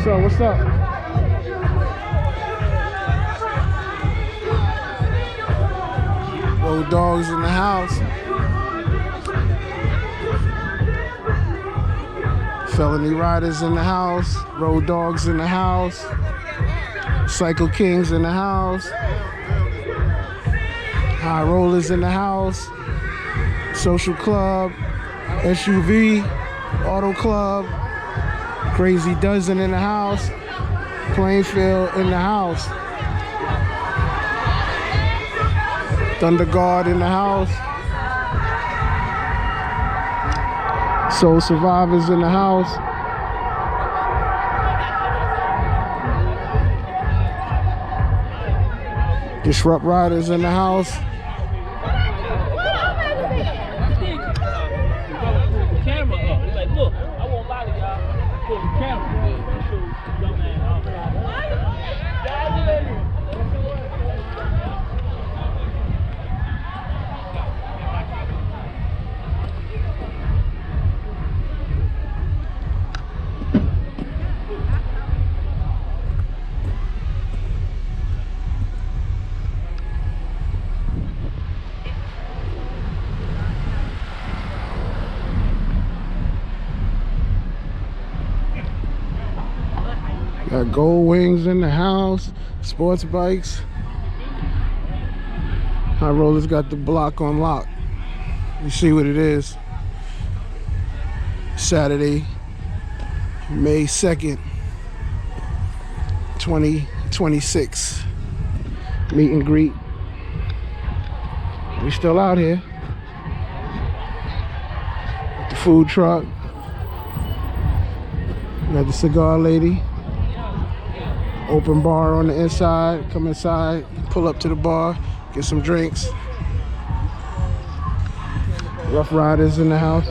What's up? What's up? Road dogs in the house. Felony riders in the house. Road dogs in the house. Cycle Kings in the house. Highrollaz in the house. Social Club. SUV. Auto Club. Crazy Dozen in the house. Plainfield in the house. Thunder Guard in the house. Soul Survivors in the house. Disrupt Riders in the house. Got Gold Wings in the house, sports bikes. Highrollaz got the block on lock. You see what it is. Saturday, May 2nd, 2026. Meet and greet. We still out here. The food truck. Got the cigar lady. Open bar on the inside. Come inside, pull up to the bar, get some drinks. Rough Riders in the house.